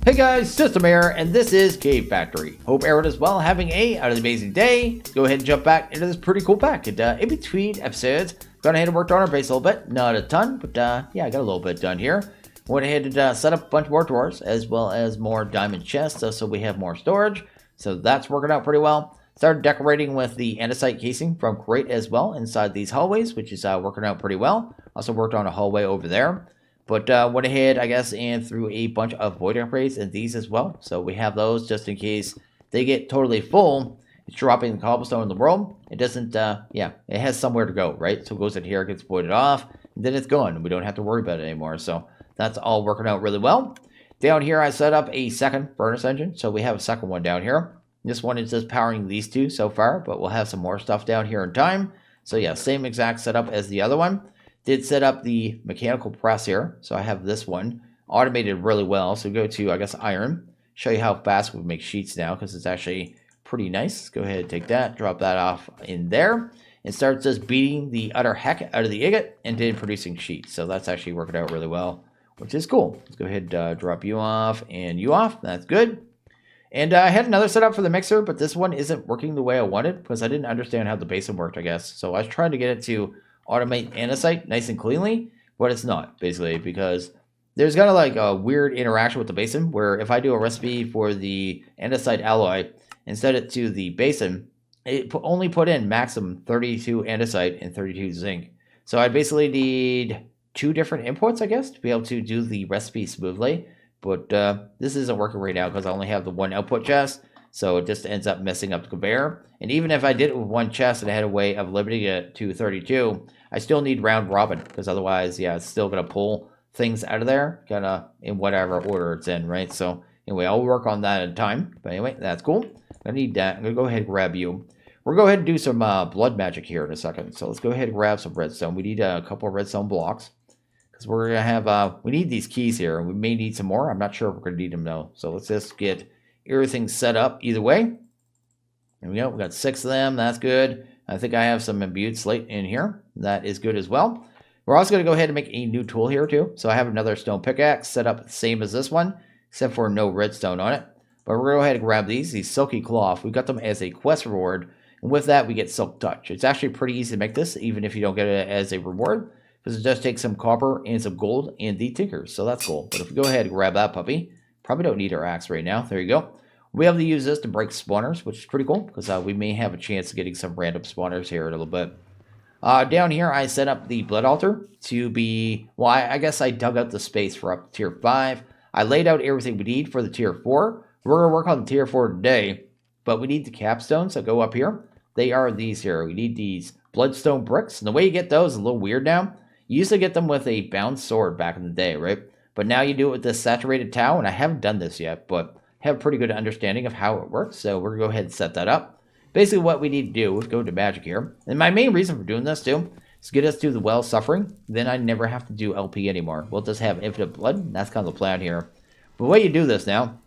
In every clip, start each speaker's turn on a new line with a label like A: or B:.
A: Hey guys, System here, and this is Cave Factory. Hope everyone is well, having an amazing day. Let's go ahead and jump back into this pretty cool pack. In between episodes, gone ahead and worked on our base a little bit. Not a ton, but yeah, I got a little bit done here. Went ahead and set up a bunch more drawers, as well as more diamond chests, so we have more storage. So that's working out pretty well. Started decorating with the andesite casing from Crate as well inside these hallways, which is working out pretty well. Also worked on a hallway over there. But went ahead, I guess, and threw a bunch of void upgrades in these as well. So we have those just in case they get totally full. It's dropping the cobblestone in the world. It doesn't, yeah, it has somewhere to go, right? So it goes in here, gets voided off, and then it's gone. We don't have to worry about it anymore. So that's all working out really well. Down here, I set up a second furnace engine. So we have a second one down here. This one is just powering these two so far, but we'll have some more stuff down here in time. So yeah, same exact setup as the other one. Did set up the mechanical press here. So I have this one automated really well. So go to, I guess, iron. Show you how fast we make sheets now because it's actually pretty nice. Let's go ahead and take that, drop that off in there. And start just beating the utter heck out of the ingot and then producing sheets. So that's actually working out really well, which is cool. Let's go ahead and drop you off and you off. That's good. And I had another setup for the mixer, but this one isn't working the way I wanted because I didn't understand how the basin worked, I guess. So I was trying to get it to automate andesite nice and cleanly, but it's not, basically, because there's kind of like a weird interaction with the basin where if I do a recipe for the andesite alloy and set it to the basin, it only put in maximum 32 andesite and 32 zinc. So I basically need two different inputs, I guess, to be able to do the recipe smoothly. But this isn't working right now because I only have the one output chest. So it just ends up messing up the conveyor. And even if I did it with one chest and I had a way of limiting it to 32, I still need round robin. Because otherwise, yeah, it's still going to pull things out of there. Kind of in whatever order it's in, right? So anyway, I'll work on that in time. But anyway, that's cool. I need that. I'm going to go ahead and grab you. We're going to go ahead and do some blood magic here in a second. So let's go ahead and grab some redstone. We need a couple of redstone blocks. Because we're going to have, we need these keys here. We may need some more. I'm not sure if we're going to need them though. So let's just get everything set up either way. There we go. We got 6 of them. That's good. I think I have some imbued slate in here. That is good as well. We're also going to go ahead and make a new tool here too. So I have another stone pickaxe set up the same as this one, except for no redstone on it. But we're going to go ahead and grab these silky cloth. We got them as a quest reward. And with that, we get silk touch. It's actually pretty easy to make this, even if you don't get it as a reward, because it does take some copper and some gold and the tinkers. So that's cool. But if we go ahead and grab that puppy, probably don't need our axe right now. There you go. We'll be able to use this to break spawners, which is pretty cool because we may have a chance of getting some random spawners here in a little bit. Down here, I set up the blood altar to be, well, I guess I dug out the space for up to tier 5. I laid out everything we need for the tier 4. We're going to work on the tier 4 today, but we need the capstones that go up here. They are these here. We need these bloodstone bricks. And the way you get those is a little weird now. You used to get them with a bound sword back in the day, right? But now you do it with this saturated tau, and I haven't done this yet, but have a pretty good understanding of how it works. So we're going to go ahead and set that up. Basically what we need to do is go to magic here. And my main reason for doing this too is get us to the well suffering. Then I never have to do LP anymore. We'll just have infinite blood. That's kind of the plan here. But the way you do this now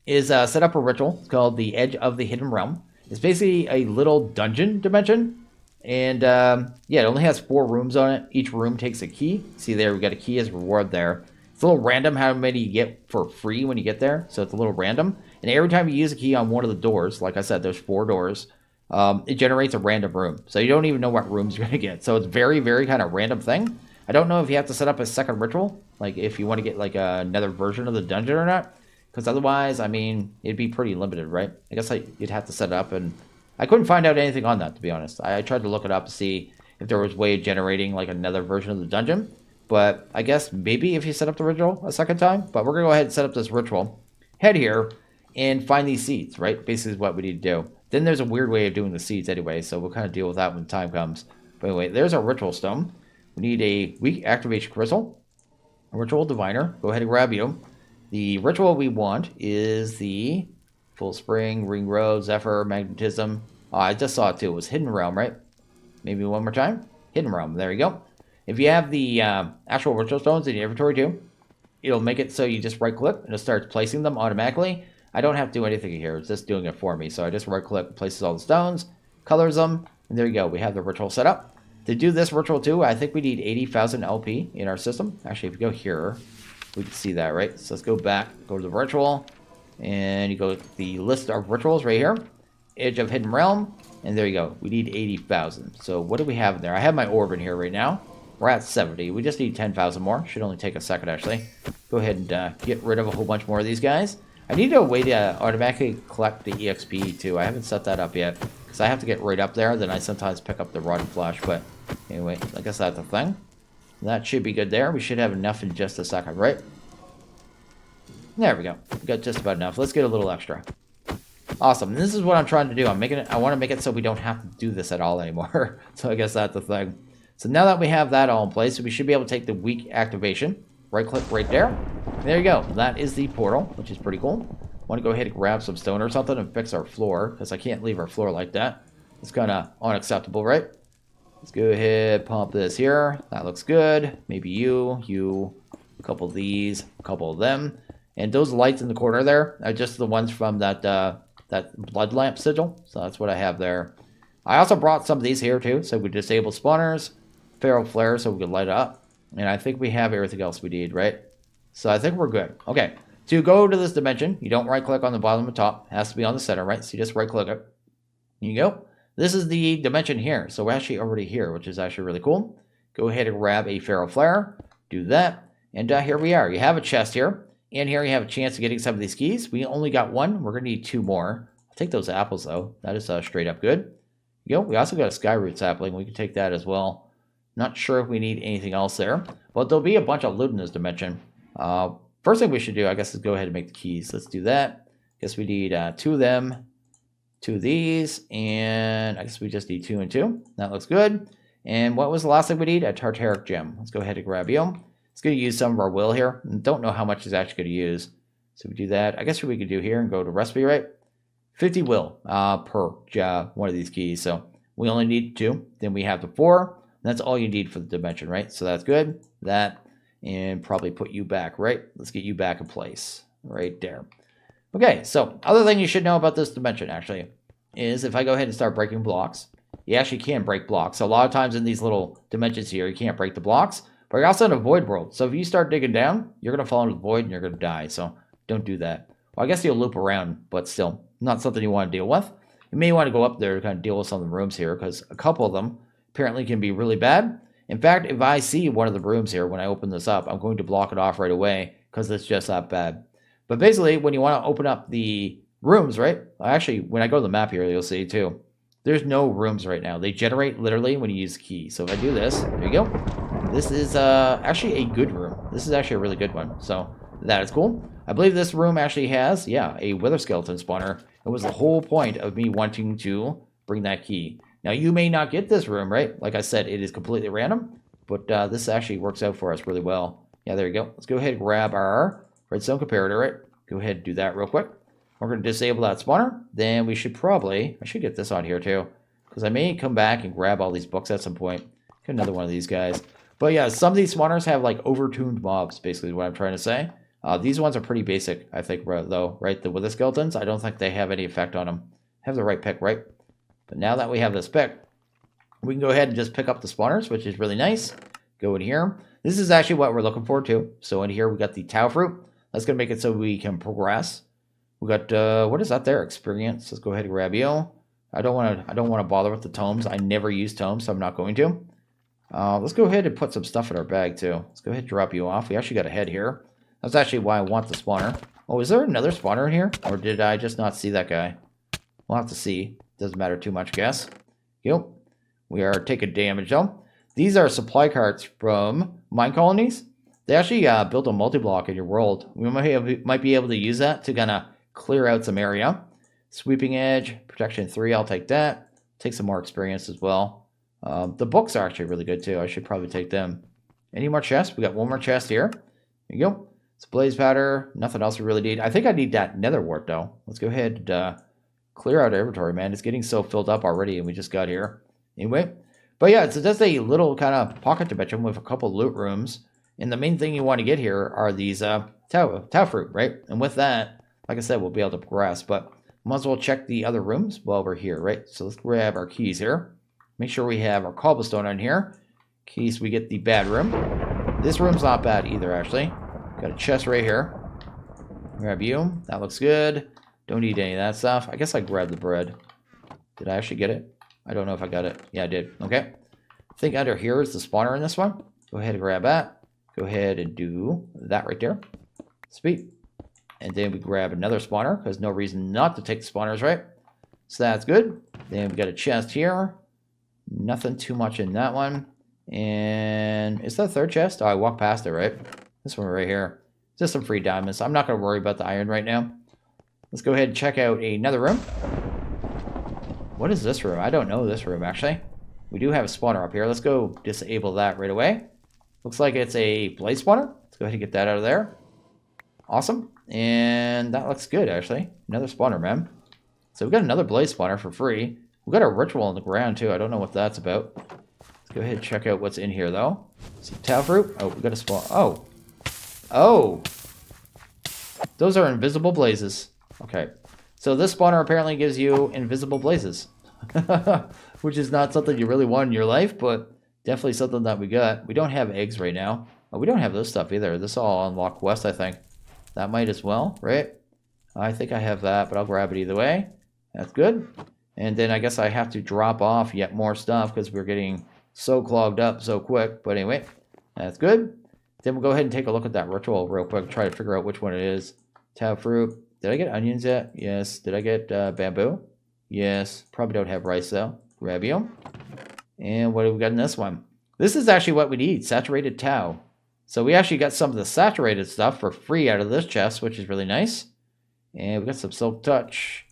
A: is set up a ritual. It's called the Edge of the Hidden Realm. It's basically a little dungeon dimension. And yeah, it only has 4 rooms on it. Each room takes a key. See there, we got a key as a reward there. It's a little random how many you get for free when you get there. So it's a little random. And every time you use a key on one of the doors, like I said, there's 4 doors, it generates a random room. So you don't even know what rooms you're going to get. So it's very, very kind of random thing. I don't know if you have to set up a second ritual, like if you want to get like another version of the dungeon or not. Because otherwise, I mean, it'd be pretty limited, right? I guess you'd have to set it up. And I couldn't find out anything on that, to be honest. I tried to look it up to see if there was a way of generating like another version of the dungeon. But I guess maybe if you set up the ritual a second time. But we're going to go ahead and set up this ritual. Head here and find these seeds, right? Basically is what we need to do. Then there's a weird way of doing the seeds anyway. So we'll kind of deal with that when the time comes. But anyway, there's our ritual stone. We need a weak activation crystal. A ritual diviner. Go ahead and grab you. The ritual we want is the full spring, ring road, zephyr, magnetism. Oh, I just saw it too. It was hidden realm, right? Maybe one more time. Hidden realm. There you go. If you have the actual ritual stones in your inventory too, it'll make it so you just right click and it starts placing them automatically. I don't have to do anything here. It's just doing it for me. So I just right click, places all the stones, colors them, and there you go. We have the ritual set up. To do this ritual too, I think we need 80,000 LP in our system. Actually, if you go here, we can see that, right? So let's go back, go to the ritual, and you go to the list of rituals right here. Edge of Hidden Realm, and there you go. We need 80,000. So what do we have in there? I have my orb in here right now. We're at 70. We just need 10,000 more. Should only take a second, actually. Go ahead and get rid of a whole bunch more of these guys. I need a way to automatically collect the EXP, too. I haven't set that up yet, because I have to get right up there. Then I sometimes pick up the rotten flesh, but anyway, I guess that's the thing. That should be good there. We should have enough in just a second, right? There we go. We got just about enough. Let's get a little extra. Awesome. And this is what I'm trying to do. I want to make it so we don't have to do this at all anymore. So I guess that's the thing. So now that we have that all in place, we should be able to take the weak activation. Right click right there. There you go. That is the portal, which is pretty cool. Want to go ahead and grab some stone or something and fix our floor, because I can't leave our floor like that. It's kind of unacceptable, right? Let's go ahead, pump this here. That looks good. Maybe you, a couple of these, a couple of them. And those lights in the corner there are just the ones from that blood lamp sigil. So that's what I have there. I also brought some of these here too. So we disable spawners, feral flare so we can light it up. And I think we have everything else we need, right? So I think we're good. Okay, to go to this dimension, you don't right click on the bottom or top. It has to be on the center, right? So you just right click it. There you go. This is the dimension here. So we're actually already here, which is actually really cool. Go ahead and grab a feral flare. Do that. And here we are. You have a chest here. And here you have a chance of getting some of these keys. We only got one. We're going to need 2 more. I'll take those apples, though. That is straight up good. You go. We also got a skyroot sapling. We can take that as well. Not sure if we need anything else there. But there'll be a bunch of loot in this dimension. First thing we should do, I guess, is go ahead and make the keys. Let's do that. Guess we need 2 of them. 2 of these. And I guess we just need 2 and 2. That looks good. And what was the last thing we need? A tartaric gem. Let's go ahead and grab you. It's going to use some of our will here. Don't know how much it's actually going to use. So we do that. I guess what we could do here and go to recipe, right? 50 will per one of these keys. So we only need 2. Then we have the 4. And that's all you need for the dimension, right? So that's good. That. And probably put you back, right? Let's get you back in place. Right there. Okay, so other thing you should know about this dimension, actually, is if I go ahead and start breaking blocks, you actually can break blocks. So a lot of times in these little dimensions here, you can't break the blocks. But you're also in a void world. So if you start digging down, you're going to fall into the void and you're going to die. So don't do that. Well, I guess you'll loop around, but still not something you want to deal with. You may want to go up there to kind of deal with some of the rooms here, because a couple of them apparently can be really bad. In fact, if I see one of the rooms here when I open this up, I'm going to block it off right away because it's just that bad. But basically, when you want to open up the rooms, right? Actually, when I go to the map here, you'll see too. There's no rooms right now. They generate literally when you use the key. So if I do this, there you go. This is actually a good room. This is actually a really good one. So that is cool. I believe this room actually has, yeah, a wither skeleton spawner. It was the whole point of me wanting to bring that key. Now, you may not get this room, right? Like I said, it is completely random. But this actually works out for us really well. Yeah, there you go. Let's go ahead and grab our redstone comparator, right? Go ahead and do that real quick. We're going to disable that spawner. Then we should probably, I should get this on here too, because I may come back and grab all these books at some point. Get another one of these guys. But yeah, some of these spawners have like overtuned mobs, basically is what I'm trying to say. These ones are pretty basic, I think, though, right? The wither skeletons, I don't think they have any effect on them. Have the right pick, right? But now that we have this pick, we can go ahead and just pick up the spawners, which is really nice. Go in here. This is actually what we're looking for too. So in here we got the tau fruit. That's going to make it so we can progress. We got what is that there? Experience. Let's go ahead and grab you. I don't want to bother with the tomes. I never use tomes, so I'm not going to. Let's go ahead and put some stuff in our bag too. Let's go ahead and drop you off. We actually got a head here. That's actually why I want the spawner. Oh, is there another spawner in here? Or did I just not see that guy? We'll have to see. Doesn't matter too much, I guess. Yep. We are taking damage though. These are supply carts from mine colonies. They actually built a multi-block in your world. We might be able to use that to kind of clear out some area. Sweeping edge, protection 3, I'll take that. Take some more experience as well. The books are actually really good too. I should probably take them. Any more chests? We got one more chest here. There you go. It's blaze powder. Nothing else we really need. I think I need that nether wart though. Let's go ahead and clear out our inventory, man. It's getting so filled up already and we just got here. Anyway. But yeah, it's just a little kind of pocket dimension with a couple loot rooms. And the main thing you want to get here are these tau fruit, right? And with that, like I said, we'll be able to progress. But might as well check the other rooms while we're here, right? So let's grab our keys here. Make sure we have our cobblestone on here in case we get the bad room. This room's not bad either, actually. Got a chest right here. Grab you. That looks good. Don't need any of that stuff. I guess I grabbed the bread. Did I actually get it? I don't know if I got it. Yeah, I did. Okay. I think under here is the spawner in this one. Go ahead and grab that. Go ahead and do that right there. Sweet. And then we grab another spawner, because no reason not to take the spawners, right? So that's good. Then we got a chest here. Nothing too much in that one. And is that a third chest? Oh, I walked past it, right? This one right here. Just some free diamonds. I'm not going to worry about the iron right now. Let's go ahead and check out another room. What is this room? I don't know this room, actually. We do have a spawner up here. Let's go disable that right away. Looks like it's a blaze spawner. Let's go ahead and get that out of there. Awesome. And that looks good, actually. Another spawner, man. So we've got another blaze spawner for free. We've got a ritual on the ground, too. I don't know what that's about. Let's go ahead and check out what's in here, though. Some tau fruit. Oh, we got a spawn. Oh. Oh. Those are invisible blazes. Okay. So this spawner apparently gives you invisible blazes. Which is not something you really want in your life, but definitely something that we got. We don't have eggs right now. Oh, we don't have this stuff either. This is all unlocked quest, I think. That might as well, right? I think I have that, but I'll grab it either way. That's good. And then I guess I have to drop off yet more stuff because we're getting so clogged up so quick. But anyway, that's good. Then we'll go ahead and take a look at that ritual real quick. Try to figure out which one it is. Tau fruit. Did I get onions yet? Yes. Did I get bamboo? Yes. Probably don't have rice though. Grab you. And what do we got in this one? This is actually what we need. Saturated tau. So we actually got some of the saturated stuff for free out of this chest, which is really nice. And we got some silk touch.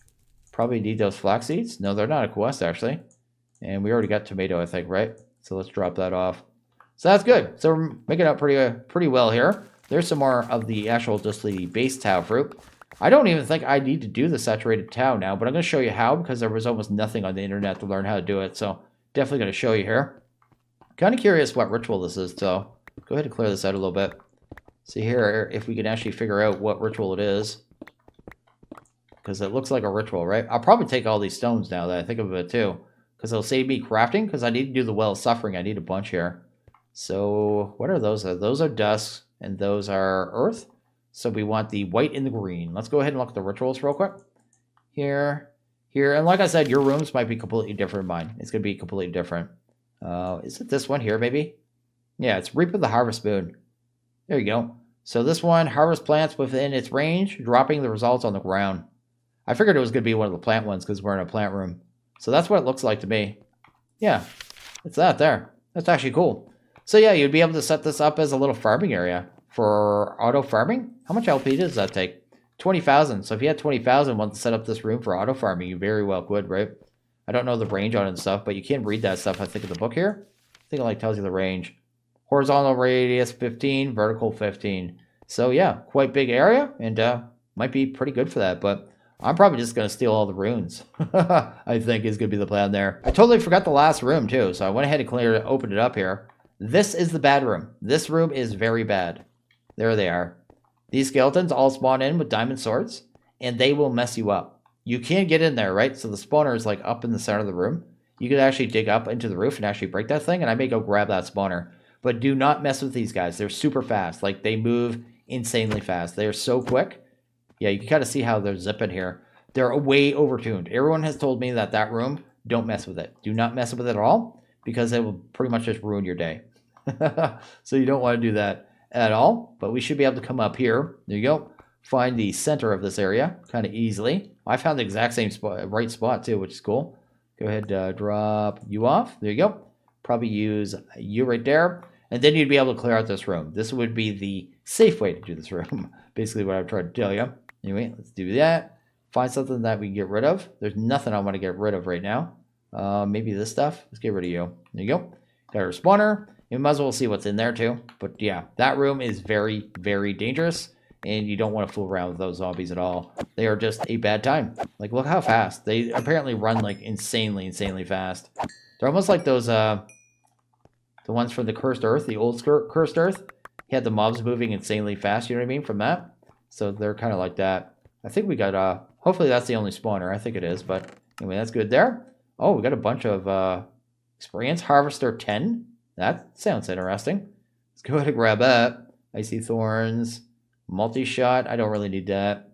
A: Probably need those flax seeds. No, they're not a quest, actually. And we already got tomato, I think, right? So let's drop that off. So that's good. So we're making out pretty well here. There's some more of the actual, just the base tau fruit. I don't even think I need to do the saturated tau now, but I'm going to show you how, because there was almost nothing on the internet to learn how to do it. So definitely going to show you here. Kind of curious what ritual this is, so go ahead and clear this out a little bit. See here if we can actually figure out what ritual it is. Because it looks like a ritual, right? I'll probably take all these stones now that I think of it too. Because it'll save me crafting, because I need to do the well of suffering. I need a bunch here. So what are those? Those are dust, and those are earth. So we want the white and the green. Let's go ahead and look at the rituals real quick. Here. And like I said, your rooms might be completely different than mine. It's going to be completely different. Is it this one here, maybe? Yeah, it's Reap of the Harvest Moon. There you go. So this one, harvest plants within its range, dropping the results on the ground. I figured it was going to be one of the plant ones because we're in a plant room. So that's what it looks like to me. Yeah, it's that there. That's actually cool. So yeah, you'd be able to set this up as a little farming area for auto farming. How much LP does that take? 20,000. So if you had 20,000 want to set up this room for auto farming, you very well could, right? I don't know the range on it and stuff, but you can read that stuff, I think, in the book here. I think it like tells you the range. Horizontal radius 15, vertical 15. So yeah, quite big area, and might be pretty good for that, but I'm probably just going to steal all the runes. I think is going to be the plan there. I totally forgot the last room too, so I went ahead and opened it up here. This is the bad room. This room is very bad. There they are. These skeletons all spawn in with diamond swords, and they will mess you up. You can't get in there, right? So the spawner is like up in the center of the room. You could actually dig up into the roof and actually break that thing, and I may go grab that spawner. But do not mess with these guys. They're super fast. Like, they move insanely fast. They're so quick. Yeah, you can kind of see how they're zipping here. They're way overtuned. Everyone has told me that room, don't mess with it. Do not mess with it at all, because it will pretty much just ruin your day. So you don't want to do that at all. But we should be able to come up here. There you go. Find the center of this area kind of easily. I found the exact same spot, right spot too, which is cool. Go ahead, drop you off. There you go. Probably use you right there. And then you'd be able to clear out this room. This would be the safe way to do this room. Basically what I'm trying to tell you. Anyway, let's do that. Find something that we can get rid of. There's nothing I want to get rid of right now. Maybe this stuff. Let's get rid of you. There you go. Got our spawner. You might as well see what's in there too. But yeah, that room is very, very dangerous. And you don't want to fool around with those zombies at all. They are just a bad time. Like, look how fast. They apparently run like insanely, insanely fast. They're almost like those, the ones from the Cursed Earth, the old Cursed Earth. He had the mobs moving insanely fast, you know what I mean, from that. So they're kind of like that. I think we got, hopefully that's the only spawner. I think it is, but anyway, that's good there. Oh, we got a bunch of experience. Harvester 10. That sounds interesting. Let's go ahead and grab that. Icy Thorns. Multi-shot, I don't really need that.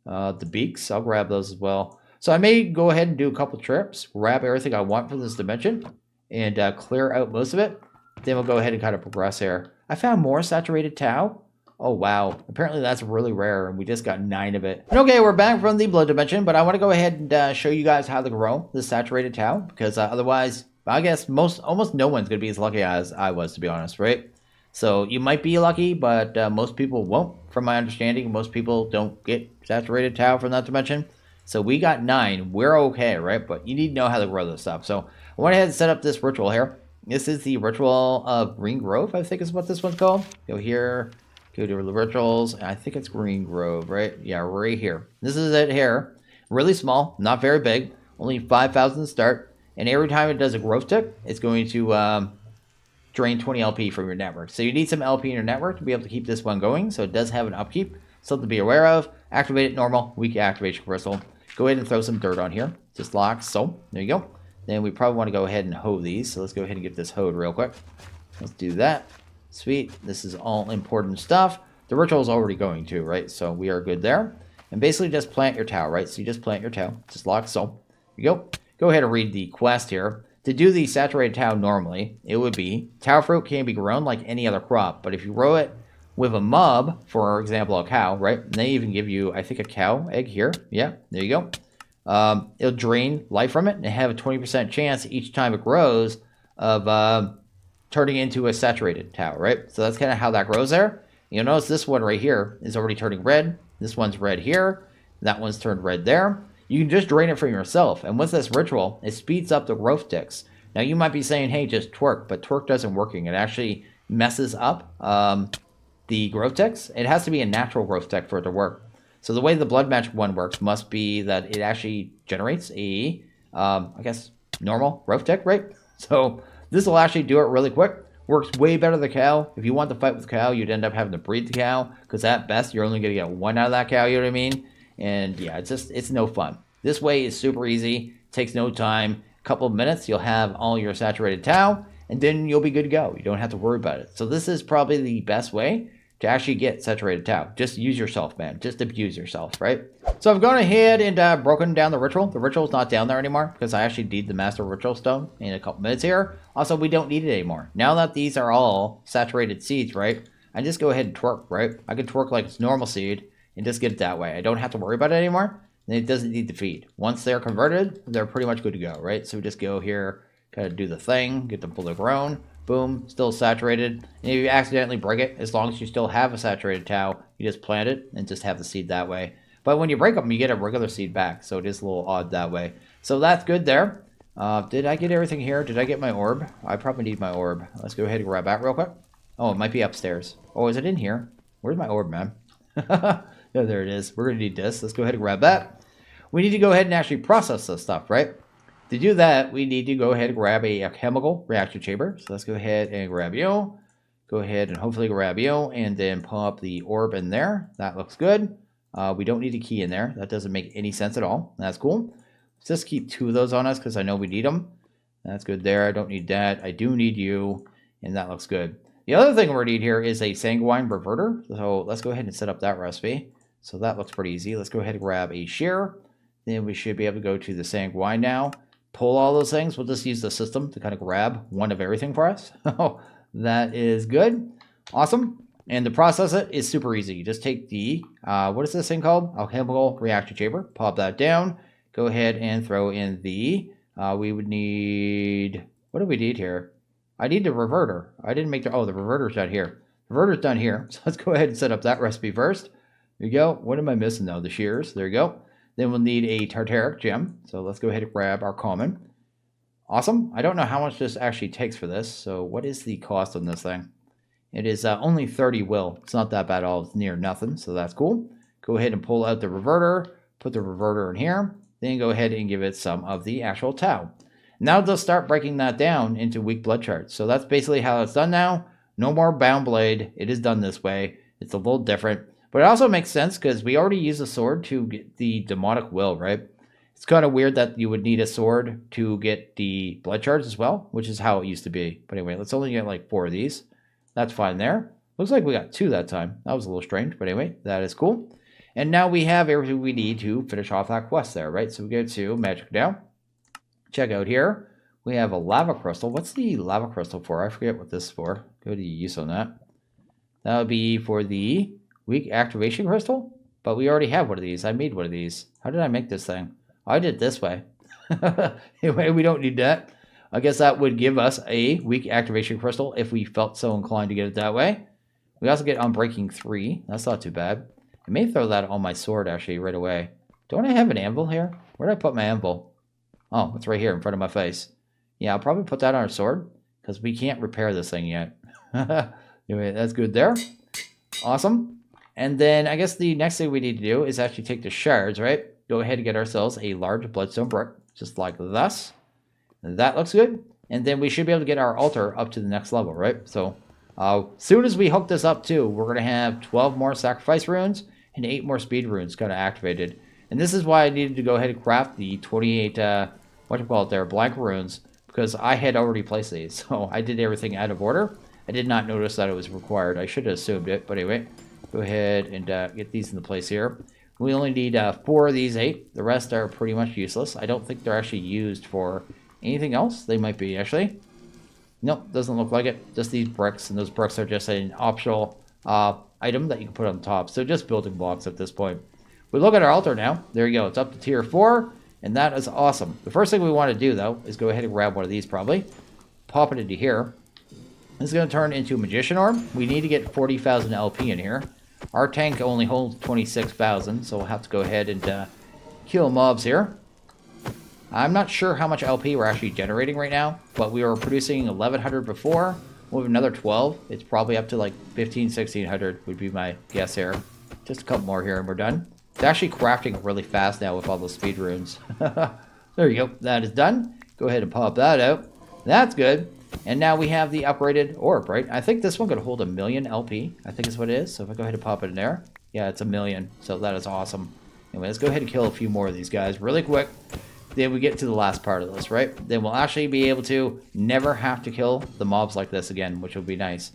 A: The beaks, I'll grab those as well. So I may go ahead and do a couple trips, grab everything I want from this dimension, and clear out most of it. Then we'll go ahead and kind of progress here. I found more saturated tau. Oh, wow. Apparently that's really rare, and we just got 9 of it. Okay, we're back from the blood dimension, but I want to go ahead and show you guys how to grow the saturated tau, because otherwise, I guess almost no one's going to be as lucky as I was, to be honest, right? So you might be lucky, but most people won't. From my understanding, most people don't get saturated tau from that dimension. So we got 9. We're okay, right? But you need to know how to grow this stuff. So I went ahead and set up this ritual here. This is the ritual of Green Grove, I think is what this one's called. Go here, go to the rituals. I think it's Green Grove, right? Yeah, right here. This is it here. Really small, not very big. Only 5,000 to start. And every time it does a growth tick, it's going to drain 20 LP from your network. So you need some LP in your network to be able to keep this one going. So it does have an upkeep. Something to be aware of. Activate it normal. Weak activation crystal. Go ahead and throw some dirt on here. Just lock. So there you go. Then we probably want to go ahead and hoe these. So let's go ahead and get this hoed real quick. Let's do that. Sweet. This is all important stuff. The ritual is already going too, right? So we are good there. And basically just plant your tau, right? So you just plant your tau. Just lock. So there you go. Go ahead and read the quest here. To do the saturated tau normally, it would be tau fruit can be grown like any other crop, but if you grow it with a mob, for example, a cow, right? And they even give you, I think, a cow egg here. Yeah, there you go. It'll drain life from it and have a 20% chance each time it grows of turning into a saturated tau, right? So that's kind of how that grows there. You'll notice this one right here is already turning red. This one's red here. That one's turned red there. You can just drain it from yourself. And with this ritual, it speeds up the growth ticks. Now, you might be saying, hey, just twerk. But twerk doesn't working. It actually messes up the growth ticks. It has to be a natural growth tick for it to work. So the way the blood match one works must be that it actually generates a, I guess, normal growth tick, right? So this will actually do it really quick. Works way better than the cow. If you want to fight with the cow, you'd end up having to breed the cow. Because at best, you're only going to get 1 out of that cow, you know what I mean? And yeah, it's no fun. This way is super easy, takes no time. A couple of minutes, you'll have all your saturated tau, and then you'll be good to go. You don't have to worry about it. So this is probably the best way to actually get saturated tau. Just use yourself, man. Just abuse yourself, right? So I've gone ahead and broken down the ritual. The ritual's not down there anymore because I actually need the master ritual stone in a couple minutes here. Also, we don't need it anymore. Now that these are all saturated seeds, right? I just go ahead and twerk, right? I can twerk like it's normal seed and just get it that way. I don't have to worry about it anymore. And it doesn't need to feed. Once they're converted, they're pretty much good to go, right? So we just go here, kind of do the thing, get them fully grown. Boom, still saturated. And if you accidentally break it, as long as you still have a saturated tau, you just plant it and just have the seed that way. But when you break them, you get a regular seed back. So it is a little odd that way. So that's good there. Did I get everything here? Did I get my orb? I probably need my orb. Let's go ahead and grab that real quick. Oh, it might be upstairs. Oh, is it in here? Where's my orb, man? Yeah, there it is. We're going to need this. Let's go ahead and grab that. We need to go ahead and actually process this stuff, right? To do that, we need to go ahead and grab a chemical reaction chamber. So let's go ahead and grab you. Go ahead and hopefully grab you and then pop the orb in there. That looks good. We don't need a key in there. That doesn't make any sense at all. That's cool. Let's just keep 2 of those on us because I know we need them. That's good there. I don't need that. I do need you, and that looks good. The other thing we need here is a sanguine reverter. So let's go ahead and set up that recipe. So that looks pretty easy. Let's go ahead and grab a shear. Then we should be able to go to the sanguine now. Pull all those things. We'll just use the system to kind of grab one of everything for us. Oh, that is good. Awesome. And to process it is super easy. You just take the, what is this thing called? Alchemical reaction chamber. Pop that down. Go ahead and throw in the, we would need, what do we need here? I need the reverter. I didn't make the, oh, the reverter's down here. The reverter's done here. So let's go ahead and set up that recipe first. There you go. What am I missing though? The shears. There you go. Then we'll need a tartaric gem. So let's go ahead and grab our common. Awesome. I don't know how much this actually takes for this. So what is the cost on this thing? It is only 30 will. It's not that bad at all. It's near nothing. So that's cool. Go ahead and pull out the reverter. Put the reverter in here. Then go ahead and give it some of the actual tau. Now they'll start breaking that down into weak blood charts. So that's basically how it's done now. No more bound blade. It is done this way. It's a little different. But it also makes sense because we already used a sword to get the demonic will, right? It's kind of weird that you would need a sword to get the blood charge as well, which is how it used to be. But anyway, let's only get like 4 of these. That's fine there. Looks like we got 2 that time. That was a little strange, but anyway, that is cool. And now we have everything we need to finish off that quest there, right? So we go to Magic Now. Check out here. We have a lava crystal. What's the lava crystal for? I forget what this is for. Go to use on that. That would be for the weak activation crystal. But we already have one of these. I made one of these. How did I make this thing? Oh, I did it this way. Anyway, we don't need that. I guess that would give us a weak activation crystal if we felt so inclined to get it that way. We also get Unbreaking 3. That's not too bad. I may throw that on my sword actually right away. Don't I have an anvil here? Where did I put my anvil? Oh, it's right here in front of my face. Yeah, I'll probably put that on our sword because we can't repair this thing yet. Anyway, that's good there. Awesome. And then I guess the next thing we need to do is actually take the shards, right? Go ahead and get ourselves a large bloodstone brick, just like this. That looks good. And then we should be able to get our altar up to the next level, right? So soon as we hook this up too, we're going to have 12 more sacrifice runes and 8 more speed runes kind of activated. And this is why I needed to go ahead and craft the 28, blank runes, because I had already placed these. So I did everything out of order. I did not notice that it was required. I should have assumed it, but anyway, go ahead and get these into place here. We only need 4 of these 8. The rest are pretty much useless. I don't think they're actually used for anything else. They might be, actually. Nope, doesn't look like it. Just these bricks, and those bricks are just an optional item that you can put on top. So just building blocks at this point. We look at our altar now. There you go. It's up to tier 4, and that is awesome. The first thing we want to do, though, is go ahead and grab one of these, probably. Pop it into here. This is going to turn into a Magician Orb. We need to get 40,000 LP in here. Our tank only holds 26,000, so we'll have to go ahead and kill mobs here. I'm not sure how much LP we're actually generating right now, but we were producing 1,100 before. We'll have another 12. It's probably up to like 1,500, 1,600 would be my guess here. Just a couple more here and we're done. It's actually crafting really fast now with all those speed runes. There you go. That is done. Go ahead and pop that out. That's good. And now we have the upgraded orb, right? I think this one could hold 1,000,000 LP. I think is what it is. So if I go ahead and pop it in there. Yeah, it's 1,000,000. So that is awesome. Anyway, let's go ahead and kill a few more of these guys really quick. Then we get to the last part of this, right? Then we'll actually be able to never have to kill the mobs like this again, which will be nice.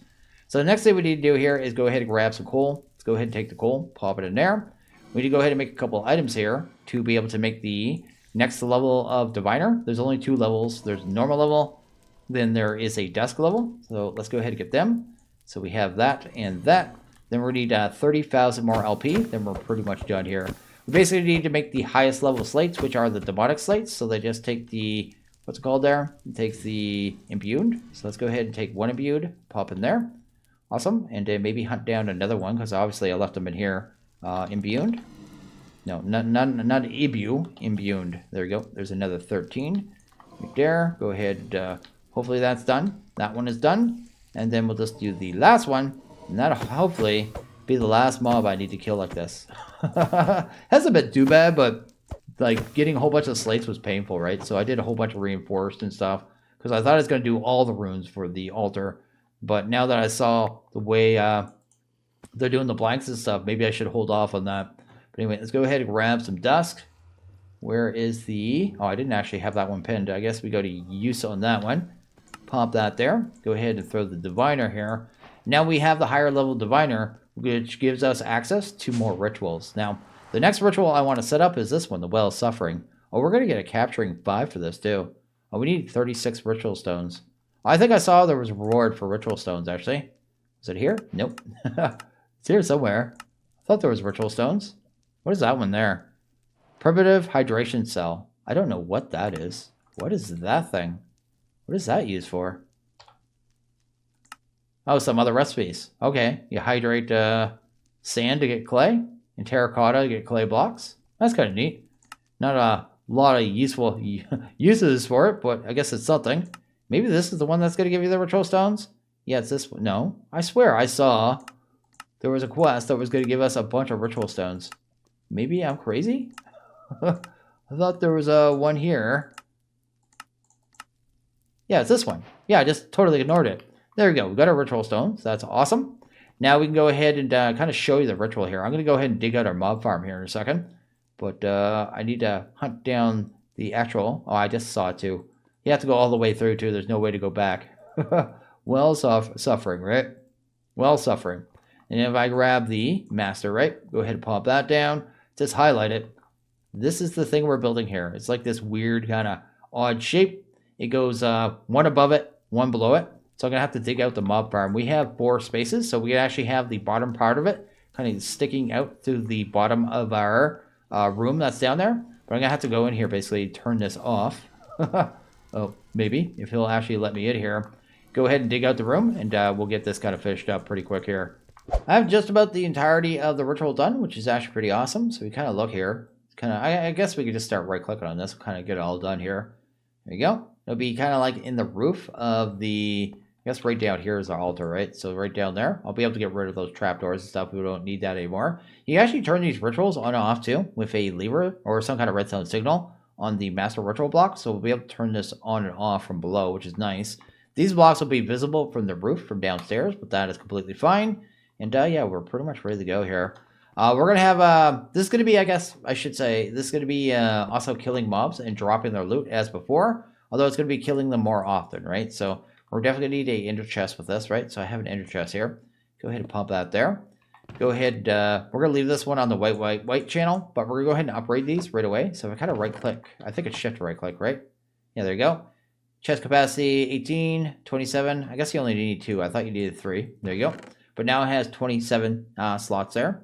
A: So the next thing we need to do here is go ahead and grab some coal. Let's go ahead and take the coal, pop it in there. We need to go ahead and make a couple items here to be able to make the next level of Diviner. There's only 2 levels. There's normal level, then there is a desk level. So let's go ahead and get them. So we have that and that. Then we need 30,000 more LP. Then we're pretty much done here. We basically need to make the highest level slates, which are the demonic slates. So they just take the, what's it called there? It takes the imbued. So let's go ahead and take 1 imbued, pop in there. Awesome. And then maybe hunt down another one, because obviously I left them in here. Imbued. No, not imbued. There we go. There's another 13 right there. Go ahead. Hopefully that's done. That one is done. And then we'll just do the last one. And that'll hopefully be the last mob I need to kill like this. Hasn't been too bad, but like getting a whole bunch of slates was painful, right? So I did a whole bunch of reinforced and stuff because I thought I was going to do all the runes for the altar. But now that I saw the way they're doing the blanks and stuff, maybe I should hold off on that. But anyway, let's go ahead and grab some dusk. Where is the... Oh, I didn't actually have that one pinned. I guess we go to use on that one. Pop that there. Go ahead and throw the diviner here. Now we have the higher level diviner, which gives us access to more rituals. Now, the next ritual I want to set up is this one, the Well of Suffering. Oh, we're going to get a Capturing 5 for this too. Oh, we need 36 ritual stones. I think I saw there was a reward for ritual stones, actually. Is it here? Nope. It's here somewhere. I thought there was ritual stones. What is that one there? Primitive hydration cell. I don't know what that is. What is that thing? What is that used for? Oh, some other recipes. Okay, you hydrate sand to get clay and terracotta to get clay blocks. That's kind of neat. Not a lot of useful uses for it, but I guess it's something. Maybe this is the one that's going to give you the ritual stones? Yeah, it's this one. No, I swear I saw there was a quest that was going to give us a bunch of ritual stones. Maybe I'm crazy? I thought there was one here. Yeah, it's this one. Yeah, I just totally ignored it. There we go. We got our ritual stones. That's awesome. Now we can go ahead and kind of show you the ritual here. I'm going to go ahead and dig out our mob farm here in a second. But I need to hunt down the actual... Oh, I just saw it too. You have to go all the way through too. There's no way to go back. Well, suffering, right? Well suffering. And if I grab the master, right, go ahead and pop that down, just highlight it. This is the thing we're building here. It's like this weird kind of odd shape. It goes one above it, one below it. So I'm going to have to dig out the mob farm. We have 4 spaces, so we actually have the bottom part of it kind of sticking out to the bottom of our room that's down there. But I'm going to have to go in here, basically turn this off. Oh, maybe, if he'll actually let me in here. Go ahead and dig out the room, and we'll get this kind of fished up pretty quick here. I have just about the entirety of the ritual done, which is actually pretty awesome. So we kind of look here. I guess we could just start right-clicking on this. We'll kind of get it all done here. There you go. It'll be kind of like in the roof of the... I guess right down here is our altar, right? So right down there, I'll be able to get rid of those trapdoors and stuff. We don't need that anymore. You can actually turn these rituals on and off too with a lever or some kind of redstone signal on the master ritual block. So we'll be able to turn this on and off from below, which is nice. These blocks will be visible from the roof from downstairs, but that is completely fine. And yeah, we're pretty much ready to go here. We're going to have, this is going to be, I guess I should say, this is going to be also killing mobs and dropping their loot as before. Although it's going to be killing them more often, right? So we're definitely going to need a ender chest with this, right? So I have an ender chest here. Go ahead and pump that there. Go ahead, we're going to leave this one on the white channel, but we're going to go ahead and upgrade these right away. So if I kind of right click, I think it's shift to right click, right? Yeah, there you go. Chest capacity 18, 27. I guess you only need 2. I thought you needed 3. There you go. But now it has 27 slots there.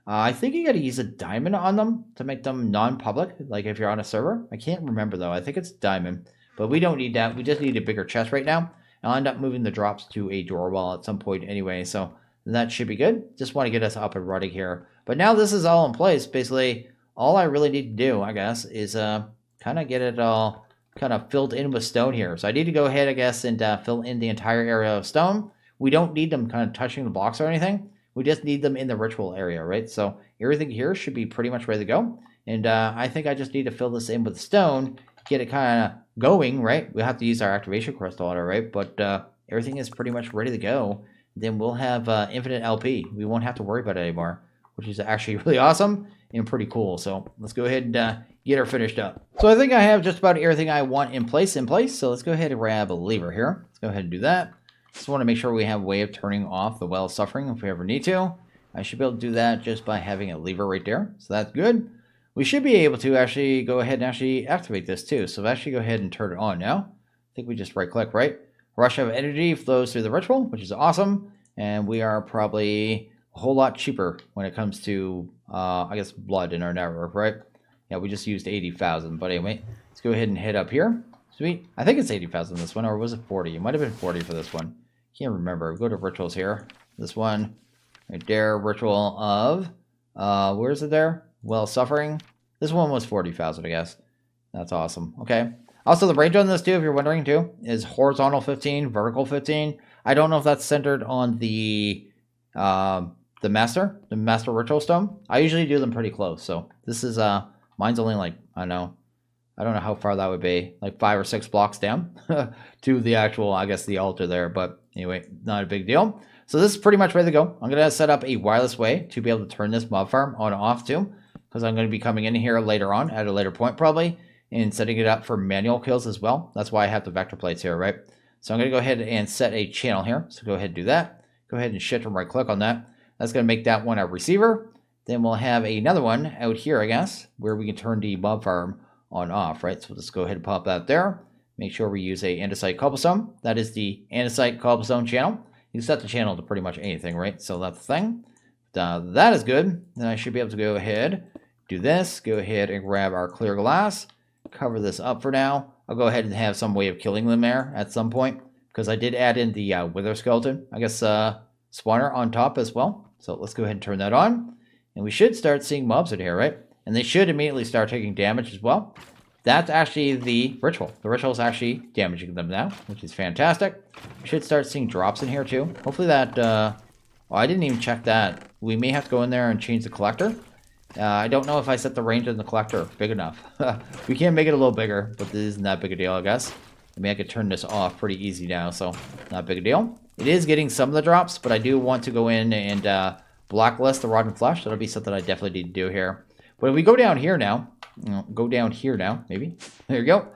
A: I think you got to use a diamond on them to make them non-public, like if you're on a server. I can't remember though. I think it's diamond, but we don't need that. We just need a bigger chest right now. I'll end up moving the drops to a door wall at some point anyway, so that should be good. Just want to get us up and running here. But now this is all in place. Basically, all I really need to do, I guess, is kind of get it all kind of filled in with stone here. So I need to go ahead, I guess, and fill in the entire area of stone. We don't need them kind of touching the blocks or anything. We just need them in the ritual area, right? So everything here should be pretty much ready to go. And I think I just need to fill this in with stone, get it kind of going, right? We have to use our activation crystal on it, right? But everything is pretty much ready to go. Then we'll have infinite LP. We won't have to worry about it anymore, which is actually really awesome and pretty cool. So let's go ahead and get her finished up. So I think I have just about everything I want in place. So let's go ahead and grab a lever here. Let's go ahead and do that. Just want to make sure we have a way of turning off the well of suffering if we ever need to. I should be able to do that just by having a lever right there. So that's good. We should be able to actually go ahead and actually activate this too. So actually go ahead and turn it on now. I think we just right click, right? Rush of energy flows through the ritual, which is awesome. And we are probably a whole lot cheaper when it comes to, I guess, blood in our network, right? Yeah, we just used 80,000. But anyway, let's go ahead and hit up here. Sweet. I think it's 80,000 this one, or was it 40? It might have been 40 for this one. Can't remember. Go to rituals here. This one right there, ritual of, where is it there? Well, suffering. This one was 40,000, I guess. That's awesome. Okay. Also, the range on this too, if you're wondering too, is horizontal 15, vertical 15. I don't know if that's centered on the master ritual stone. I usually do them pretty close. So this is mine's only like, I don't know how far that would be, like 5 or 6 blocks down to the actual, I guess, the altar there. But anyway, not a big deal. So this is pretty much ready to go. I'm going to set up a wireless way to be able to turn this mob farm on and off too, because I'm going to be coming in here later on at a later point probably and setting it up for manual kills as well. That's why I have the vector plates here, right? So I'm going to go ahead and set a channel here. So go ahead and do that. Go ahead and shift and right click on that. That's going to make that one a receiver. Then we'll have another one out here, I guess, where we can turn the mob farm on off, right? So let's go ahead and pop that there. Make sure we use a andesite cobblestone. That is the andesite cobblestone channel. You can set the channel to pretty much anything, right? So that's the thing. That is good. Then I should be able to go ahead, do this, go ahead and grab our clear glass, cover this up for now. I'll go ahead and have some way of killing them there at some point, because I did add in the wither skeleton, I guess, spawner on top as well. So let's go ahead and turn that on. And we should start seeing mobs in here, right? And they should immediately start taking damage as well. That's actually the ritual. The ritual is actually damaging them now, which is fantastic. We should start seeing drops in here too. Hopefully that, oh, I didn't even check that. We may have to go in there and change the collector. I don't know if I set the range on the collector big enough. We can make it a little bigger, but this isn't that big a deal, I guess. I mean, I could turn this off pretty easy now, so not big a deal. It is getting some of the drops, but I do want to go in and blacklist the rotten flesh. That'll be something I definitely need to do here. But if we go down here now, maybe. There you go.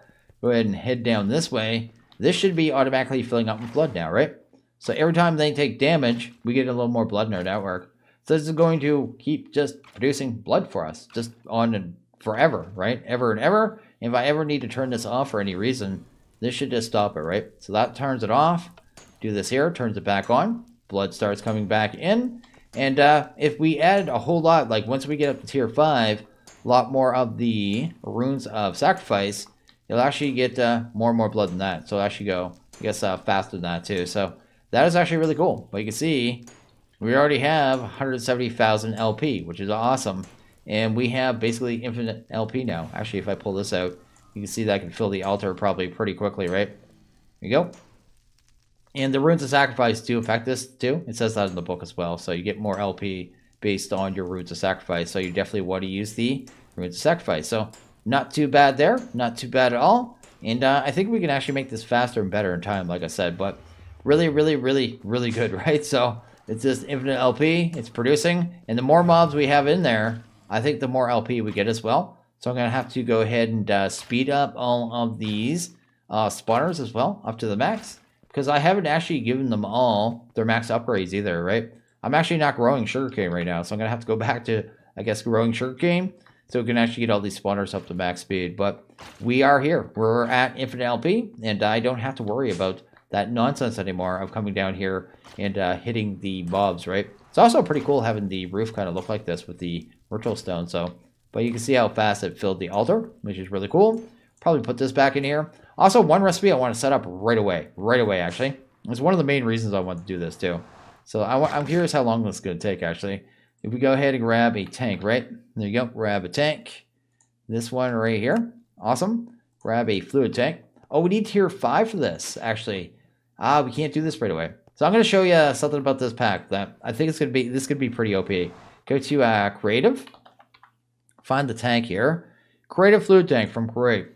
A: Go ahead and head down this way. This should be automatically filling up with blood now, right? So every time they take damage, we get a little more blood in our network. So this is going to keep just producing blood for us, just on and forever, right? Ever and ever. And if I ever need to turn this off for any reason, this should just stop it, right? So that turns it off. Do this here, turns it back on. Blood starts coming back in. And if we add a whole lot, like once we get up to tier 5, a lot more of the runes of sacrifice, you'll actually get more and more blood than that. So it'll actually go, I guess, faster than that too. So that is actually really cool. But you can see we already have 170,000 LP, which is awesome. And we have basically infinite LP now. Actually, if I pull this out, you can see that I can fill the altar probably pretty quickly, right? There you go. And the runes of sacrifice do affect this too. It says that in the book as well. So you get more LP based on your runes of sacrifice. So you definitely want to use the runes of sacrifice. So not too bad there. Not too bad at all. And I think we can actually make this faster and better in time, like I said. But really, really, really, really good, right? So it's just infinite LP. It's producing. And the more mobs we have in there, I think the more LP we get as well. So I'm going to have to go ahead and speed up all of these spawners as well, up to the max. Because I haven't actually given them all their max upgrades either, right? I'm actually not growing sugarcane right now, so I'm going to have to go back to, I guess, growing sugarcane. So we can actually get all these spawners up to max speed. But we are here. We're at infinite LP, and I don't have to worry about that nonsense anymore of coming down here and hitting the mobs, right? It's also pretty cool having the roof kind of look like this with the ritual stone. So, but you can see how fast it filled the altar, which is really cool. Probably put this back in here. Also, one recipe I want to set up right away actually. It's one of the main reasons I want to do this too. So I'm curious how long this is going to take actually. If we go ahead and grab a tank, right? There you go, grab a tank. This one right here, awesome. Grab a fluid tank. Oh, we need tier 5 for this actually. We can't do this right away. So I'm going to show you something about this pack that I think this could be pretty OP. Go to creative, find the tank here. Creative fluid tank from Create.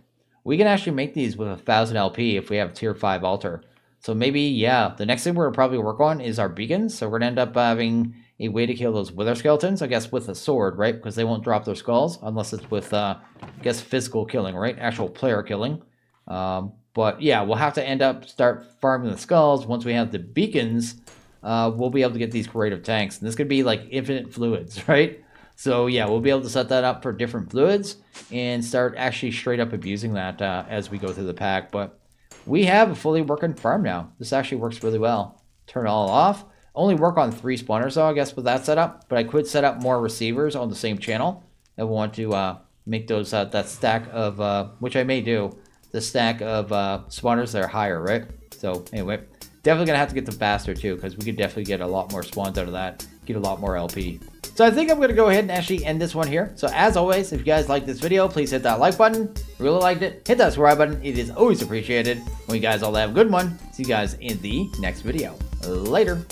A: We can actually make these with 1,000 LP if we have tier 5 altar. So maybe, yeah, the next thing we're going to probably work on is our beacons. So we're going to end up having a way to kill those wither skeletons, I guess with a sword, right? Because they won't drop their skulls unless it's with, I guess, physical killing, right? Actual player killing. But yeah, we'll have to start farming the skulls. Once we have the beacons, we'll be able to get these creative tanks. And this could be like infinite fluids, right? So yeah, we'll be able to set that up for different fluids and start actually straight up abusing that as we go through the pack. But we have a fully working farm now. This actually works really well. Turn it all off. Only work on 3 spawners though, I guess, with that setup. But I could set up more receivers on the same channel. I want to make those that stack of, which I may do, the stack of spawners that are higher, right? So anyway, definitely gonna have to get the faster too, because we could definitely get a lot more spawns out of that, get a lot more LP. So I think I'm going to go ahead and actually end this one here. So as always, if you guys like this video, please hit that like button. Really liked it. Hit that subscribe button. It is always appreciated. And you guys all have a good one. See you guys in the next video. Later.